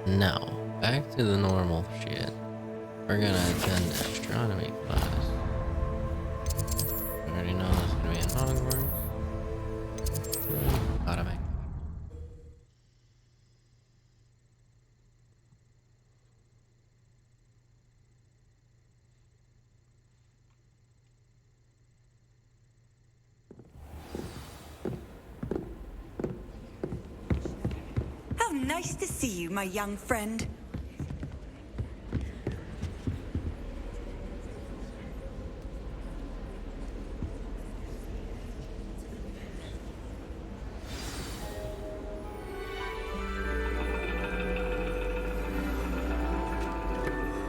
Now, back to the normal shit. We're gonna attend astronomy class. I already know this is gonna be in Hogwarts. Bada bing. How nice to see you, my young friend.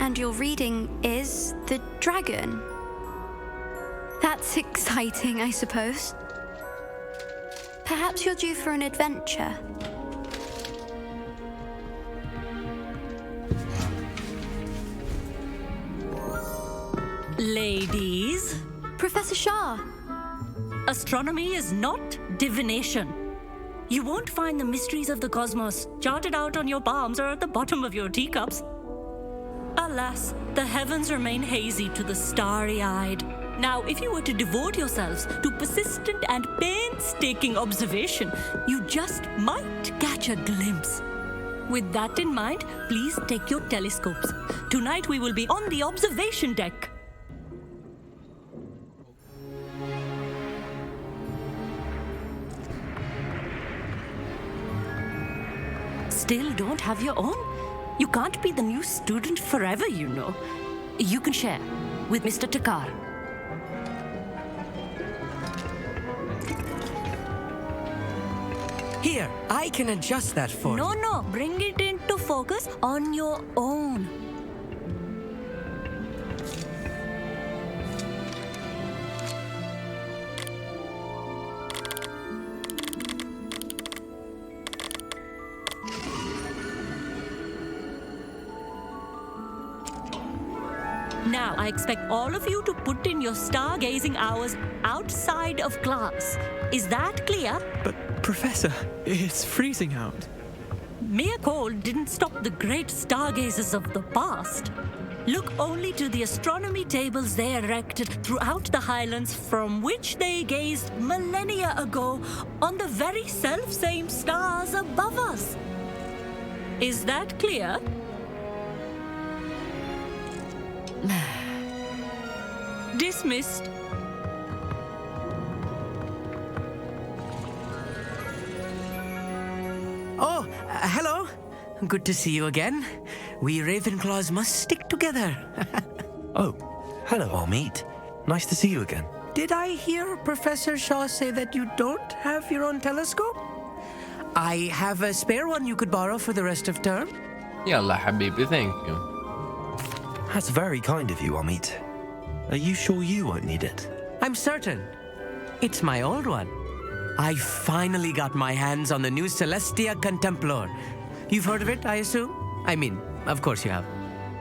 And your reading is the dragon. That's exciting, I suppose. Perhaps you're due for an adventure. Ladies, Professor Shah. astronomy is not divination. You won't find the mysteries of the cosmos charted out on your palms or at the bottom of your teacups. Alas, the heavens remain hazy to the starry-eyed. Now, if you were to devote yourselves to persistent and painstaking observation, you just might catch a glimpse. With that in mind, please take your telescopes. Tonight we will be on the observation deck. Still don't have your own? You can't be the new student forever, you know. You can share with Mr. Takar. Here, I can adjust that for you. No, bring it into focus on your own. Now, I expect all of you to put in your stargazing hours outside of class. Is that clear? But, Professor, it's freezing out. Mere cold didn't stop the great stargazers of the past. Look only to the astronomy tables they erected throughout the highlands from which they gazed millennia ago on the very self-same stars above us. Is that clear? Dismissed. Oh, hello. Good to see you again. We Ravenclaws must stick together. Oh, hello, Amit. Nice to see you again. Did I hear Professor Shaw say that you don't have your own telescope? I have a spare one you could borrow for the rest of term. Wallah, Habibi, thank you. That's very kind of you, Amit. Are you sure you won't need it? I'm certain. It's my old one. I finally got my hands on the new Celestia Contemplor. You've heard of it, I assume? I mean, of course you have.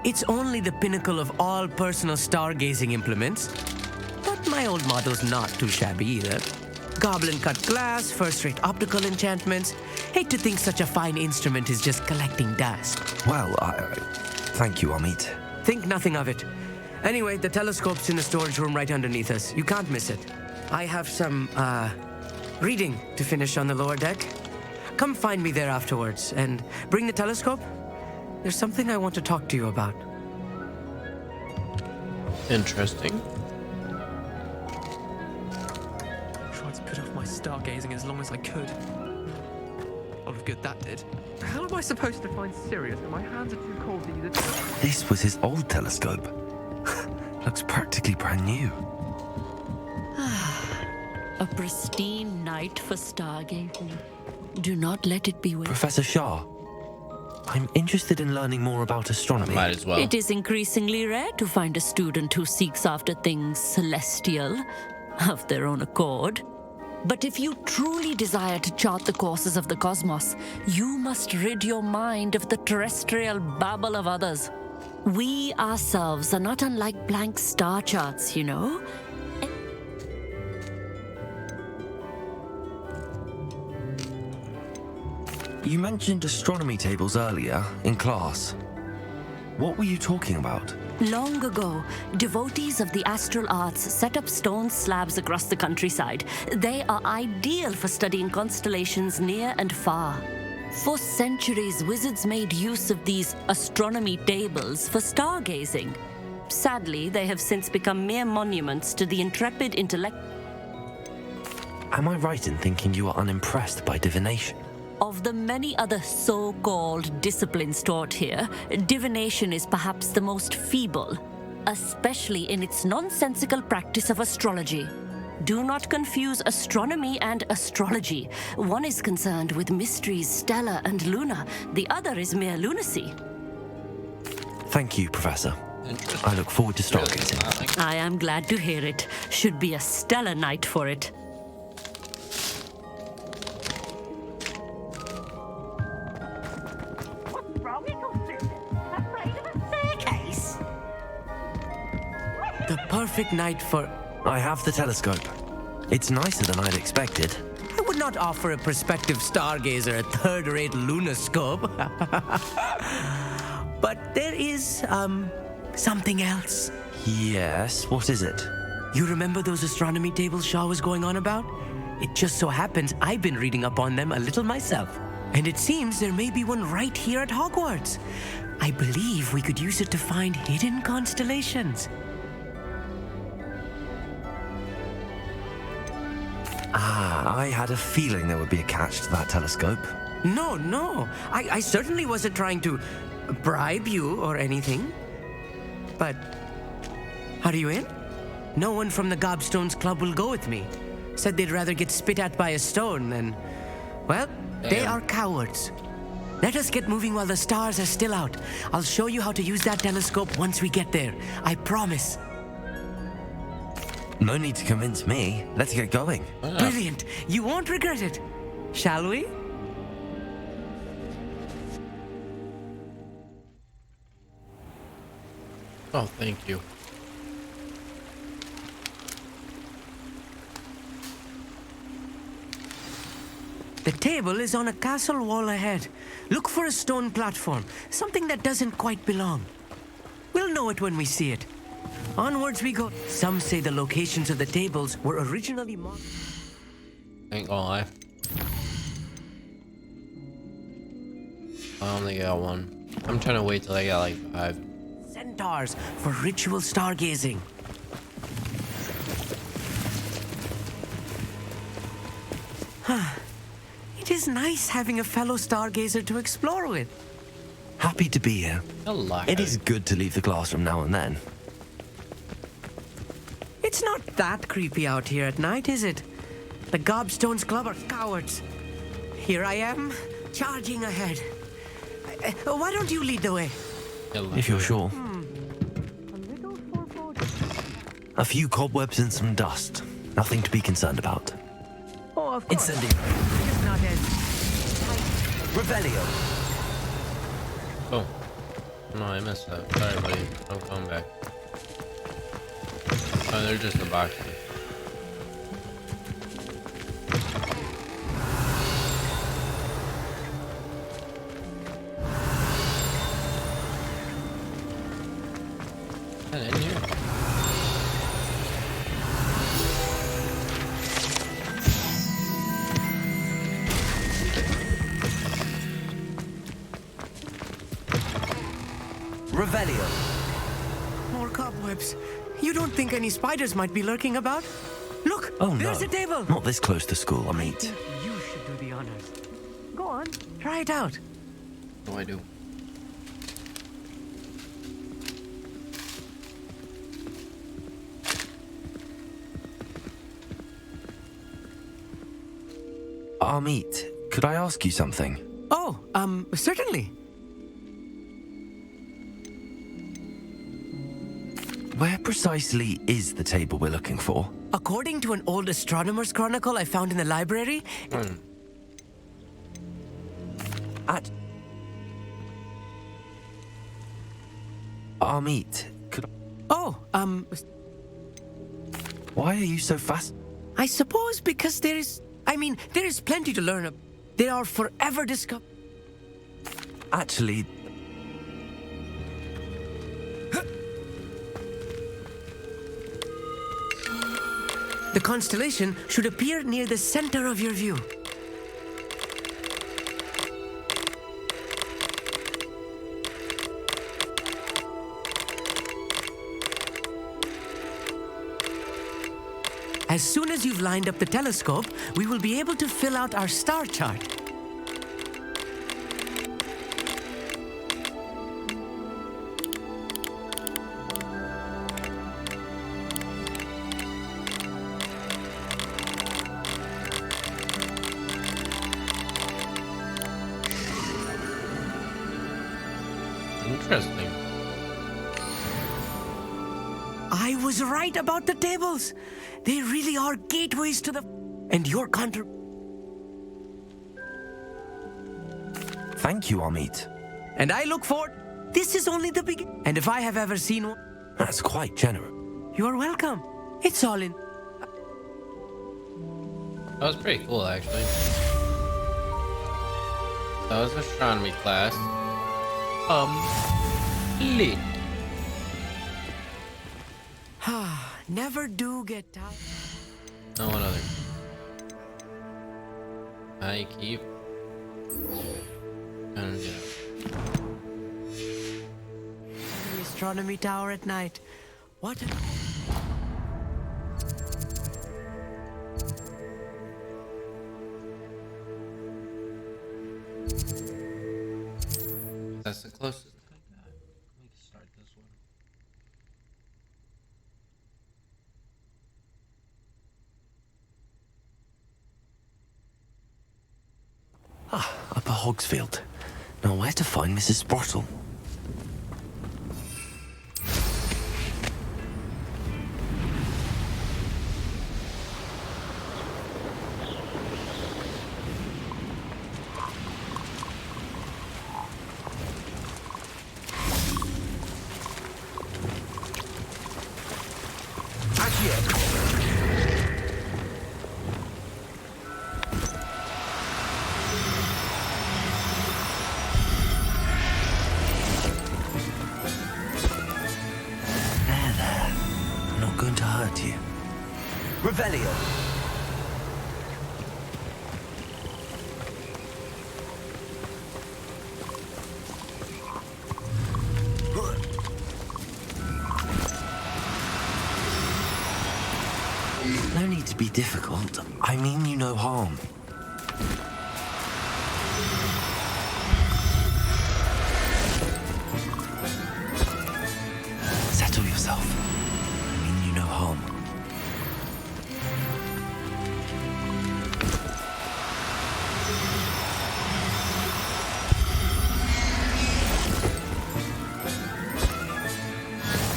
It's only the pinnacle of all personal stargazing implements. But my old model's not too shabby either. Goblin-cut glass, first-rate optical enchantments. Hate to think such a fine instrument is just collecting dust. Well, thank you, Amit. Think nothing of it. Anyway, the telescope's in the storage room right underneath us. You can't miss it. I have some, reading to finish on the lower deck. Come find me there afterwards, and bring the telescope. There's something I want to talk to you about. Interesting. Tried to put off my stargazing as long as I could. A lot of good that did. How am I supposed to find Sirius when my hands are too cold to use it? This was his old telescope. Looks practically brand new. A pristine night for stargazing. Do not let it be wasted. Professor Shah, I'm interested in learning more about astronomy. Might as well. It is increasingly rare to find a student who seeks after things celestial of their own accord. But if you truly desire to chart the courses of the cosmos, you must rid your mind of the terrestrial babble of others. We ourselves are not unlike blank star charts, you know. You mentioned astronomy tables earlier in class. What were you talking about? Long ago, devotees of the astral arts set up stone slabs across the countryside. They are ideal for studying constellations near and far. For centuries, wizards made use of these astronomy tables for stargazing. Sadly, they have since become mere monuments to the intrepid intellect. Am I right in thinking you are unimpressed by divination? Of the many other so-called disciplines taught here, divination is perhaps the most feeble, especially in its nonsensical practice of astrology. Do not confuse astronomy and astrology. One is concerned with mysteries stellar and lunar. The other is mere lunacy. Thank you, Professor. I look forward to stargazing. I am glad to hear it. Should be a stellar night for it. The perfect night for... I have the telescope. It's nicer than I'd expected. I would not offer a prospective stargazer a third-rate lunoscope. But there is, something else. Yes, what is it? You remember those astronomy tables Shaw was going on about? It just so happens I've been reading up on them a little myself. And it seems there may be one right here at Hogwarts. I believe we could use it to find hidden constellations. Ah, I had a feeling there would be a catch to that telescope. No. I certainly wasn't trying to bribe you or anything. But are you in? No one from the Gobstones Club will go with me. Said they'd rather get spit at by a stone than... Well, they are cowards. Let us get moving while the stars are still out. I'll show you how to use that telescope once we get there. I promise. No need to convince me. Let's get going. Brilliant. You won't regret it. Shall we? Oh, thank you. The table is on a castle wall ahead. Look for a stone platform, something that doesn't quite belong. We'll know it when we see it. Onwards we go. Some say the locations of the tables were originally marked. Ain't gonna lie. I only got one. I'm trying to wait till I got like 5. Centaurs for ritual stargazing. It is nice having a fellow stargazer to explore with. Happy to be here. Hello. It is good to leave the classroom now and then. It's not that creepy out here at night, is it? The Gobstones Club are cowards. Here I am, charging ahead. Why don't you lead the way? Hello. If you're sure. A little foreboding. A few cobwebs and some dust. Nothing to be concerned about. Oh, of course. Incendio. Just not as... Revelio. Oh. No, I missed that. Sorry, buddy. I'm coming back. Oh, they're just the boxes. Is that in here? Revelio. More cobwebs. You don't think any spiders might be lurking about? Look, Oh no. there's a table. Not this close to school, I mean. You should do the honors. Go on, try it out. What do I do? Amit, could I ask you something? Oh, certainly. Where precisely is the table we're looking for? According to an old astronomer's chronicle I found in the library, At... Amit, could... Why are you so fast? I suppose because there is plenty to learn. There are forever Actually, The constellation should appear near the center of your view. As soon as you've lined up the telescope, we will be able to fill out our star chart. Interesting. I was right about the tables. They really are gateways to the... And your thank you, Amit. And I look forward... This is only the beginning. And if I have ever seen one... That's quite generous. You are welcome. It's all in... That was pretty cool, actually. That was astronomy class. Lit. Never do get tired. Oh, what other? I keep. And yeah. The astronomy tower at night. What a... That's the closest. Let me start this one. Upper Hogsfield. Now, where to find Mrs. Sprottle? Going to hurt you. Revelio. No need to be difficult. I mean you no harm. Settle yourself. No harm.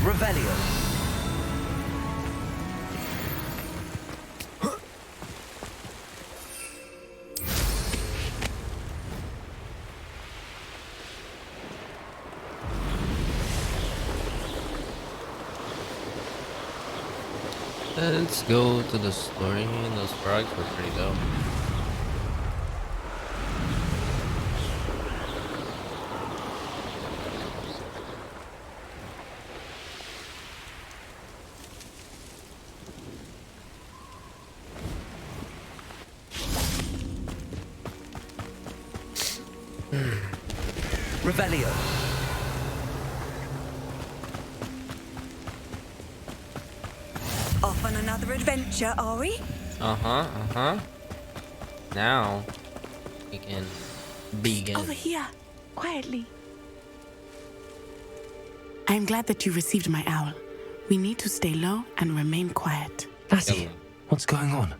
Revelio. Let's go to the story. Those frogs were pretty dope. Revelio. Off on another adventure, are we? Now we can begin. Over here, quietly. I am glad that you received my owl. We need to stay low and remain quiet. Lassie, what's going on?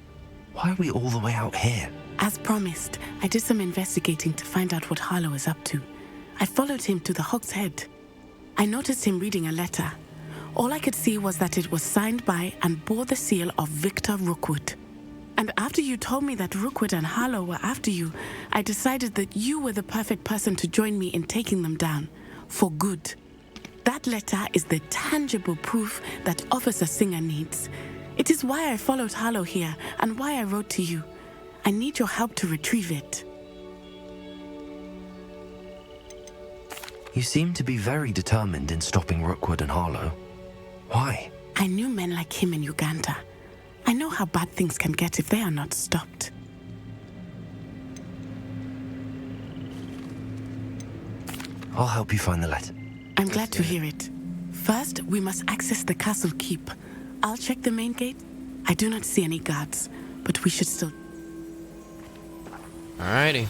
Why are we all the way out here? As promised, I did some investigating to find out what Harlow is up to. I followed him to the Hog's Head. I noticed him reading a letter. All I could see was that it was signed by and bore the seal of Victor Rookwood. And after you told me that Rookwood and Harlow were after you, I decided that you were the perfect person to join me in taking them down. For good. That letter is the tangible proof that Officer Singer needs. It is why I followed Harlow here and why I wrote to you. I need your help to retrieve it. You seem to be very determined in stopping Rookwood and Harlow. Why? I knew men like him in Uganda. I know how bad things can get if they are not stopped. I'll help you find the letter. I'm glad to hear it. First, we must access the castle keep. I'll check the main gate. I do not see any guards, but we should still... Alrighty.